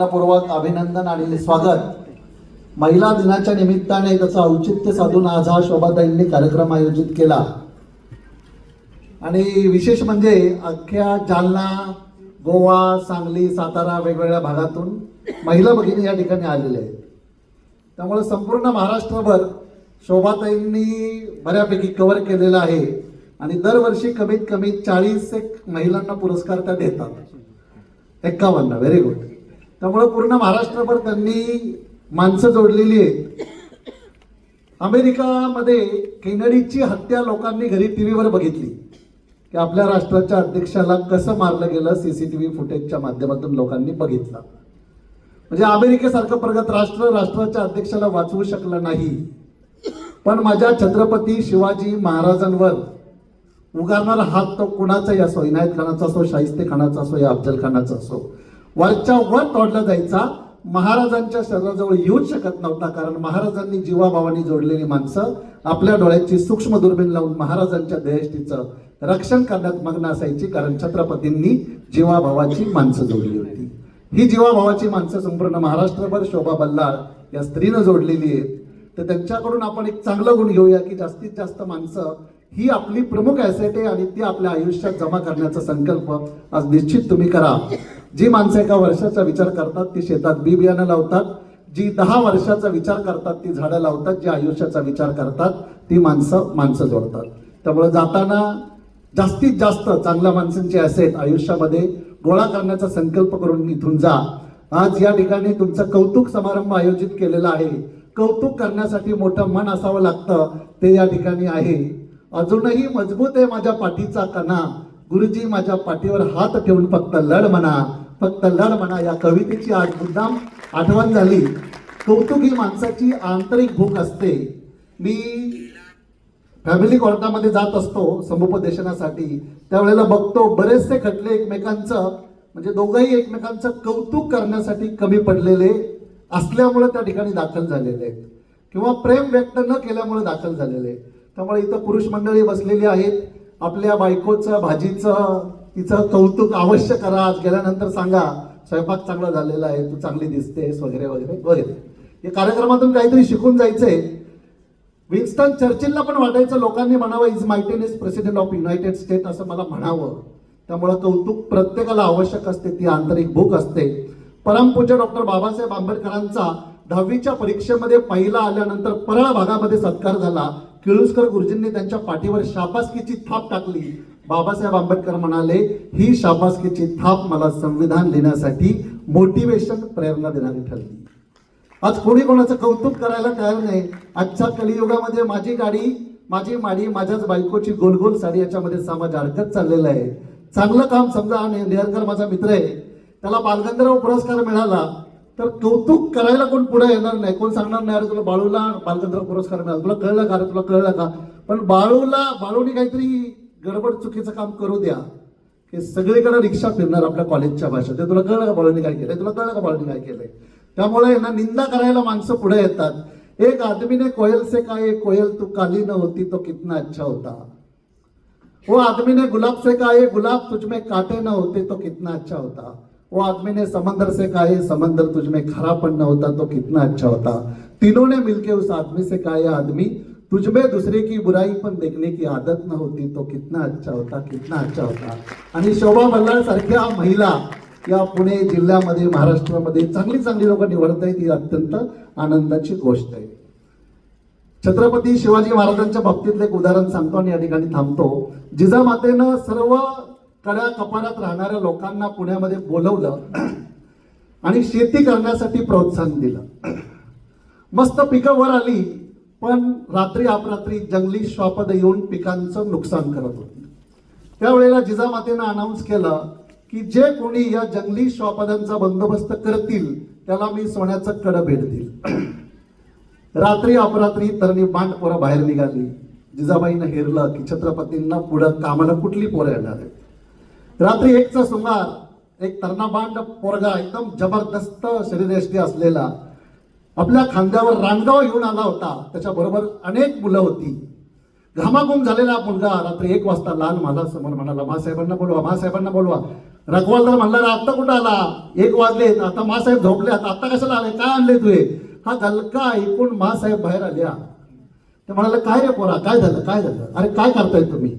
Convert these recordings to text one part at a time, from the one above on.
पूर्वक अभिनंदन आणि स्वागत. महिला दिनाच्या निमित्ताने त्याचं औचित्य साधून आज हा शोभाताईंनी कार्यक्रम आयोजित केला. आणि विशेष म्हणजे अख्ख्या जालना, गोवा, सांगली, सातारा वेगवेगळ्या भागातून महिला भगिनी या ठिकाणी आलेल्या आहेत. त्यामुळे संपूर्ण महाराष्ट्रभर शोभाताईंनी बऱ्यापैकी कव्हर केलेलं आहे आणि दरवर्षी कमीत कमी 40 महिलांना पुरस्कार त्या देतात. 51. Very good. त्यामुळे पूर्ण महाराष्ट्रभर त्यांनी माणसं जोडलेली आहेत. अमेरिकामध्ये केनेडीची हत्या लोकांनी घरी टीव्हीवर बघितली की आपल्या राष्ट्राच्या अध्यक्षाला कसं मारलं गेलं. सीसीटीव्ही फुटेजच्या माध्यमातून लोकांनी बघितलं. म्हणजे अमेरिकेसारखं प्रगत राष्ट्र राष्ट्राच्या अध्यक्षाला वाचवू शकलं नाही. पण माझ्या छत्रपती शिवाजी महाराजांवर उगारणारा हात तो कुणाचाही असो, इनायत खानाचा असो, शाहिस्ते खानाचा असो या अफजल खानाचा असो, वरच्या वर तोडला जायचा. महाराजांच्या शरीराजवळ येऊच शकत नव्हता. कारण महाराजांनी जीवाभावानी जोडलेली माणसं आपल्या डोळ्याची सूक्ष्म दुर्बीण लावून महाराजांच्या देहष्टीचं रक्षण करण्यात मग्न असायची. कारण छत्रपतींनी जीवाभावाची माणसं जोडली होती. ही जीवाभावाची माणसं संपूर्ण महाराष्ट्रभर शोभा बल्लाळ या स्त्रीनं जोडलेली आहेत. तर त्यांच्याकडून आपण एक चांगलं गुण घेऊया की जास्तीत जास्त माणसं ही आपली प्रमुख ॲसेट आहे आणि ती आपल्या आयुष्यात जमा करण्याचा संकल्प आज निश्चित तुम्ही करा. जी माणसं 1 वर्षाचा विचार करतात ती शेतात बी बियाणं लावतात. जी 10 वर्षाचा विचार करतात ती झाडं लावतात. जी आयुष्याचा विचार करतात ती माणसं जोडतात. त्यामुळे जाताना जास्तीत जास्त चांगल्या माणसांची ॲसेट आयुष्यामध्ये गोळा करण्याचा संकल्प करून इथून जा. आज या ठिकाणी तुमचा कौतुक समारंभ आयोजित केलेला आहे. कौतुक करण्यासाठी मोठं मन असावं लागतं, ते या ठिकाणी आहे. अजूनही मजबूत आहे माझ्या पाठीचा कणा, गुरुजी माझ्या पाठीवर हात ठेवून फक्त लढ म्हणा, फक्त लढ म्हणा. या कवितेची आज मुद्दाम आठवण झाली. कौतुक ही माणसाची आंतरिक भूक असते. मी फॅमिली कोर्टामध्ये जात असतो समुपदेशनासाठी, त्यावेळेला बघतो बरेचसे खटले एकमेकांचं म्हणजे दोघंही एकमेकांचं कौतुक करण्यासाठी कमी पडलेले असल्यामुळे त्या ठिकाणी दाखल झालेले आहेत किंवा प्रेम व्यक्त न केल्यामुळे दाखल झालेले. त्यामुळे इथं पुरुष मंडळी बसलेली आहेत. आपल्या बायकोचं, भाजीचं, तिचं कौतुक अवश्य करा. आज गेल्यानंतर सांगा स्वयंपाक चांगला झालेला आहे, तू चांगली दिसतेस वगैरे वगैरे वगैरे. या कार्यक्रमातून काहीतरी शिकून जायचंय. विन्स्टन चर्चिलला पण वाटायचं लोकांनी म्हणावं his mightiness president of United State असं मला म्हणावं. त्यामुळे कौतुक प्रत्येकाला आवश्यक असते, ती आंतरिक भूक असते. परमपूज्य डॉक्टर बाबासाहेब आंबेडकरांचा 10वीच्या परीक्षेमध्ये पहिला आल्यानंतर परळ भागामध्ये सत्कार झाला. किळुस्कर गुरुजींनी त्यांच्या पाठीवर शाबासकीची थाप टाकली. बाबासाहेब आंबेडकर म्हणाले ही शाबासकीची थाप मला संविधान लिहिण्यासाठी मोटिवेशन, प्रेरणा देणारी ठरली. आज कोणी कोणाचं कौतुक करायला तयार नाही. आजच्या कलियुगामध्ये माझी गाडी, माझी माडी, माझ्याच बायकोची गोलगोल साडी याच्यामध्ये समाज अडकत चाललेला आहे. चांगलं काम समजा. आणि नेहरकर माझा मित्र आहे, त्याला बालगंधर्व पुरस्कार मिळाला तर कौतुक करायला कोण पुढे येणार नाही. कोण सांगणार नाही अरे तुला बाळूला बालगंधर्व पुरस्कार मिळाला, तुला कळलं का, तुला कळलं का. पण बाळूनी काहीतरी गडबड चुकीचं काम करू द्या की सगळीकडे रिक्षा फिरणार आपल्या कॉलेजच्या भाषेत. ते तुला कळलं का बाळूनी काय केलंय, तुला कळलं का बाळूनी काय केलंय. त्यामुळे ना निंदा करायला माणसं पुढे येतात. एक आदमीने कोयल से कहा ये कोयल तू काली न होती तो कितना अच्छा होता. वो आदमी ने गुलाब से कहा ये गुलाब तुझ में कांटे न होते तो कितना अच्छा होता. वो आदमी ने समंदर से कहा ये समंदर तुझ में खरापन न होता तो कितना अच्छा होता. तीनों ने मिलके उस आदमी से कहा ये आदमी तुझ में दूसरे की बुराई पण देखने की आदत न होती तो कितना अच्छा होता, कितना अच्छा होता. आणि शोभा बल्लाळ सारख्या महिला या पुणे जिल्ह्यामध्ये, महाराष्ट्रामध्ये चांगली लोक निवडत आहेत, ही अत्यंत आनंदाची गोष्ट आहे. छत्रपती शिवाजी महाराजांच्या बाबतीतलं एक उदाहरण सांगतो आणि या ठिकाणी थांबतो. जिजामातेनं सर्व कड्या कपारात राहणाऱ्या लोकांना पुण्यामध्ये बोलवलं आणि शेती करण्यासाठी प्रोत्साहन दिलं. मस्त पिकं वर आली, पण रात्री अपरात्री जंगली श्वापद येऊन पिकांचं नुकसान करत होती. त्यावेळेला जिजामातेनं अनाऊन्स केलं की जे कोणी या जंगली श्वापदांचा बंदोबस्त करतील त्याला मी सोन्याचं कडं भेट देईल. रात्री अपरात्री तरणी बांड पोरं बाहेर निघाली. जिजाबाईनं हेरलं की छत्रपतींना पुढं कामाला कुठली पोरं येणार आहेत. रात्री 1चा सुमार एक तरणा बांड पोरगा एकदम जबरदस्त शरीरयष्टी असलेला आपल्या खांद्यावर रानगाव घेऊन आला होता. त्याच्याबरोबर अनेक मुलं होती. घामाघूम झालेला मुलगा रात्री 1 वाजता लाल मला समोर म्हणाला, मासाहेबांना बोलवा, मासाहेबांना बोलवा. रखवालदार म्हणला, आता कुठं आला, 1 वाजले, आता मासाहेब झोपले, आता कशाला आले, काय आणले तुझे? हा गलका ऐकून मासाहेब बाहेर आल्या. ते म्हणाले, काय रे पोरा, काय झालं, काय झालं, अरे काय करताय तुम्ही?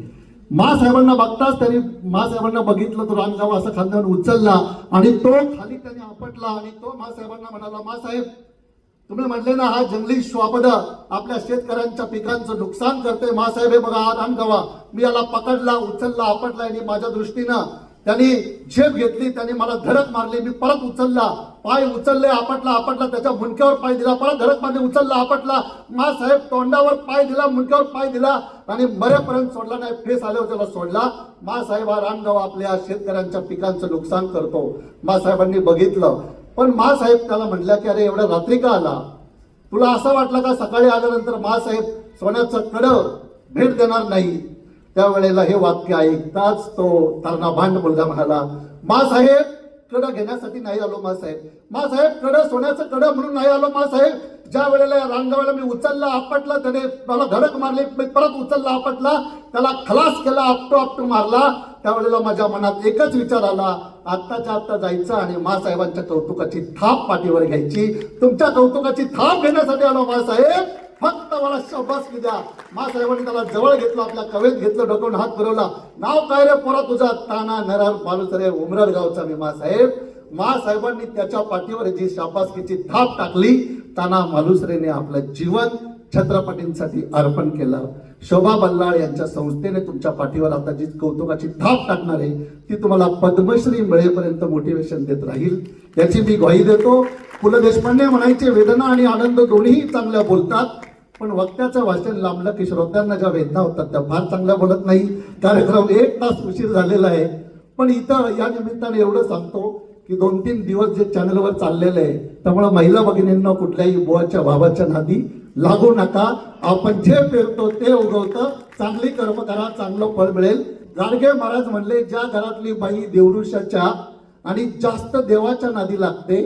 मासाहेबांना बघताच त्यांनी मासाहेबांना बघितलं, तो रानगाव असं खांद्यावर उचलला आणि तो खाली त्याने आपटला आणि तो मासाहेबांना म्हणाला, मासाहेब तुम्ही म्हणले ना हा जंगली श्वापद आपल्या शेतकऱ्यांच्या पिकांचं नुकसान करते, मासाहेब हे बघा हा रानगावा, मी याला पकडला, उचलला, आपटला आणि माझ्या दृष्टीनं त्यांनी झेप घेतली, त्यांनी मला धडक मारली, मी परत उचलला, पाय उचलले, आपटला, त्याच्या मुंडक्यावर पाय दिला, परत धडक मारली, उचलला, आपटला, मासाहेब तोंडावर पाय दिला, मुंडक्यावर पाय दिला आणि मरेपर्यंत सोडला नाही, फेस आल्यावर त्याला सोडला. मासाहेब हा रानगाव आपल्या शेतकऱ्यांच्या पिकांचं नुकसान करतो. मासाहेबांनी बघितलं, पण मासाहेब त्याला म्हटल्या की अरे एवढ्या रात्री का आला, तुला असं वाटलं का सकाळी आल्यानंतर मासाहेब सोन्याचं कडं भेट देणार नाही? त्यावेळेला हे वाक्य ऐकताच तो तरणभांड मुलगा म्हणाला, मासाहेब कडं घेण्यासाठी नाही आलो मासाहेब, मासाहेब कडं सोन्याचं कडं म्हणून नाही आलो मासाहेब. ज्या वेळेला या रानगावाला मी उचलला, आपटला, त्याने मला धडक मारली, मी परत उचलला, आपटला, त्याला खलास केला, आपटू मारला, त्यावेळेला माझ्या मनात एकच विचार आला, आत्ताच्या आत्ता जायचं आणि मासाहेबांच्या कौतुकाची थाप पाठीवर घ्यायची. तुमच्या कौतुकाची थाप घेण्यासाठी आलो मासाहेब, फक्त मला शाबासकी द्या. मासाहेबांनी त्याला जवळ घेतलं, आपल्या कवेत घेतलं, डोक्यावर हात फिरवला. नाव काय रे पोरा तुझा? ताना नरार पालुसरे उमरड गावचा मी मासाहेब. मासाहेबांनी त्याच्या पाठीवर जी शाबासकीची थाप टाकली, ताना मालुसरेने आपलं जीवन छत्रपतींसाठी अर्पण केलं. शोभा बल्लाळ यांच्या संस्थेने तुमच्या पाठीवर आता जी कौतुकाची थाप टाकणार आहे ती तुम्हाला पद्मश्री मिळेपर्यंत मोटिवेशन देत राहील, याची मी ग्वाही देतो. पु ल देशपांडे म्हणायचे, वेदना आणि आनंद दोन्हीही चांगल्या बोलतात, पण वक्त्याचं भाषण लांबलं की श्रोत्यांना ज्या वेदना होतात त्या फार चांगल्या बोलत नाही. कार्यक्रम 1 तास उशीर झालेला आहे, पण इथं या निमित्ताने एवढं सांगतो की 2-3 दिवस जे चॅनलवर चाललेलं आहे त्यामुळे महिला भगिनींना कुठल्याही बुवाच्या बाबाच्या नादी लागू नका. आपण जे पेरतो ते उगवतं. चांगली कर्म करा, चांगलं फळ मिळेल. गाडगे महाराज म्हणले, ज्या घरातली बाई देवऋषाच्या आणि जास्त देवाच्या नादी लागते,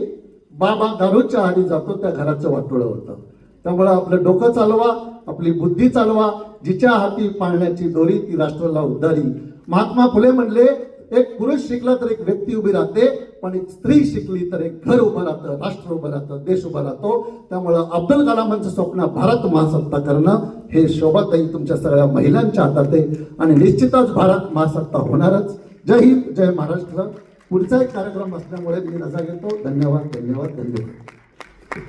बाबा दारूच्या आधी जातो, त्या घराचं वाटोळं होतं. त्यामुळे आपलं डोकं चालवा, आपली बुद्धी चालवा. जिच्या हाती पाळण्याची दोरी ती राष्ट्राला उद्धारी. महात्मा फुले म्हणले, एक पुरुष शिकला तर एक व्यक्ती उभी राहते, पण एक स्त्री शिकली तर एक घर उभं राहतं, राष्ट्र उभं राहतं, देश उभा राहतो. त्यामुळं अब्दुल कलामांचं स्वप्न भारत महासत्ता करणं हे शोभाताई तुमच्या सगळ्या महिलांच्या हातात आहे आणि निश्चितच भारत महासत्ता होणारच. जय हिंद, जय महाराष्ट्र. पुढचा एक कार्यक्रम असल्यामुळे मी रजा घेतो. धन्यवाद, धन्यवाद, धन्यवाद.